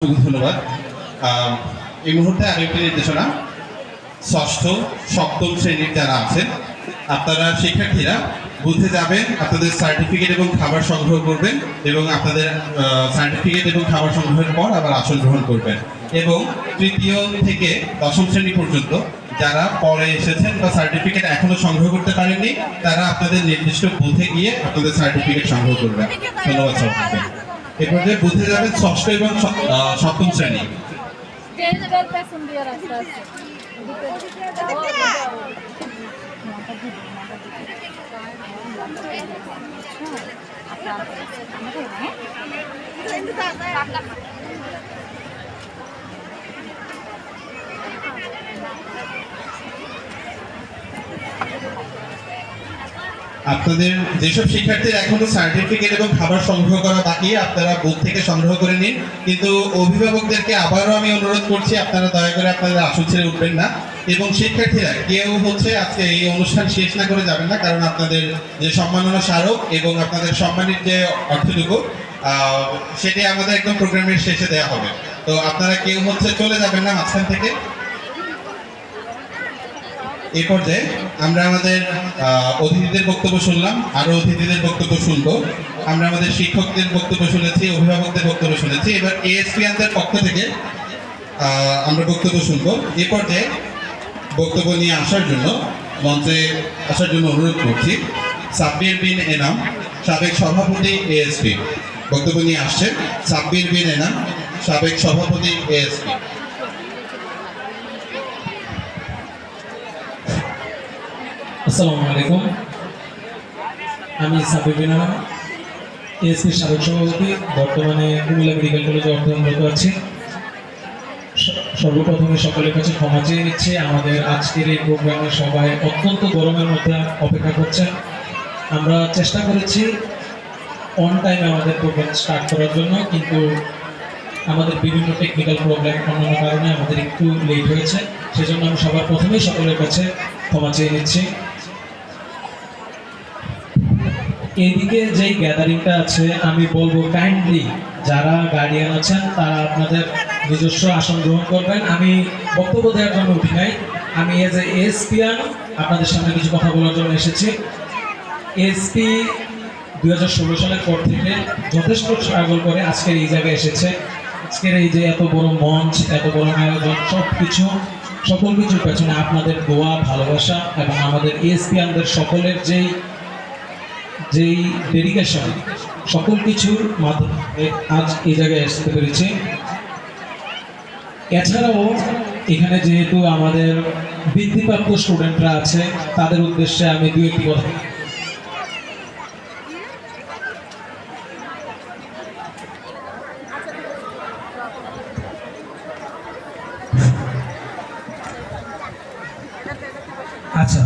ধন্যবাদ। এই মুহূর্তে আরেকটি নির্দেশনা, ষষ্ঠ সপ্তম শ্রেণীর যারা আছেন আপনারা শিক্ষার্থীরা বুথে যাবেন, আপনাদের সার্টিফিকেট এবং খাবার সংগ্রহ করবেন এবং আপনাদের সার্টিফিকেট এবং খাবার সংগ্রহের পর আবার আসন গ্রহণ করবেন। এবং তৃতীয় থেকে দশম শ্রেণী পর্যন্ত যারা পরে এসেছেন বা সার্টিফিকেট এখনো সংগ্রহ করতে পারেননি তারা আপনাদের নির্দিষ্ট বুথে গিয়ে আপনাদের সার্টিফিকেট সংগ্রহ করবেন। ধন্যবাদ সবাইকে। এরপর যে বুথে যাবেন ষষ্ঠ এবং সপ্তম শ্রেণী। আপনাদের যেসব শিক্ষার্থীর এখনো সার্টিফিকেট এবং খাবার সংগ্রহ করা বাকি আপনারা বুথ থেকে সংগ্রহ করে নিন, কিন্তু অভিভাবকদেরকে আবারও আমি অনুরোধ করছি আপনারা দয়া করে আপনাদের আসন ছেড়ে উঠবেন না। এবং শিক্ষার্থীরা কেউ আজকে এই অনুষ্ঠান শেষ না করে যাবেন না, কারণ আপনাদের যে সম্মাননা স্মারক এবং আপনাদের সম্মানের যে অর্থটুকু সেটি আমাদের একদম প্রোগ্রামের শেষে দেওয়া হবে। তো আপনারা কেউ চলে যাবেন না মাঝখান থেকে। এই পর্যায়ে আমরা আমাদের অতিথিদের বক্তব্য শুনলাম, আরো অতিথিদের বক্তব্য শুনবো। আমরা আমাদের শিক্ষকদের বক্তব্য শুনেছি, অভিভাবকদের বক্তব্য শুনেছি। এবার এএসপিএনদের পক্ষ থেকে আমরা বক্তব্য শুনবো। এই পর্যায়ে বক্তব্য নিয়ে মঞ্চে আসার জন্য অনুরোধ করছি সাব্বির বিন এনাম, সাবেক সভাপতি এএসপি। বক্তব্য নিয়ে আসছেন সাব্বির বিন এনাম, সাবেক সভাপতি এএসপি। আসসালামু আলাইকুম, আমি সাব্বির বিন এনাম, এএসপির সাবেক সভাপতি, বর্তমানে কুমিল্লা মেডিকেল কলেজে অধ্যয়নরত আছি। সর্বপ্রথমে সকলের কাছে ক্ষমা চেয়ে নিচ্ছি, আমাদের আজকের এই প্রোগ্রামে সবাই অত্যন্ত গরমের মধ্যে অপেক্ষা করছেন। আমরা চেষ্টা করেছি অন টাইমে আমাদের প্রোগ্রাম স্টার্ট করার জন্য, কিন্তু আমাদের বিভিন্ন টেকনিক্যাল প্রবলেম অন্যান্য কারণে আমাদের একটু লেট হয়েছে। সেজন্য আমি সবার প্রথমেই সকলের কাছে ক্ষমা চেয়ে নিচ্ছি। এইদিকে যেই গ্যাদারিংটা আছে, আমি বলবো কাইন্ডলি যারা গার্ডিয়ান আছেন তারা আপনাদের নিজস্ব আসন গ্রহণ করবেন। আমি বক্তব্য দেওয়ার জন্য উঠি নাই, আমি এজ এ এএসপিয়ান আপনাদের সামনে কিছু কথা বলার জন্য এসেছি। এএসপি 2016 সালের পর থেকে যথেষ্ট স্ট্রাগল করে আজকের এই জায়গায় এসেছে। আজকের এই যে এত বড় মঞ্চ, এত বড় আয়োজন, সকল কিছুর পেছনে আপনাদের দোয়া, ভালোবাসা এবং আমাদের এএসপিয়ানদের সকলের যেই ডেডিকেশন, সকল কিছুর মাধ্যমে আজ এই জায়গায় আসতে পেরেছি। এছাড়াও এখানে যেহেতু আমাদের বৃত্তিপ্রাপ্ত স্টুডেন্টরা আছে, তাদের উদ্দেশ্যে আমি দু একটি কথা। আচ্ছা,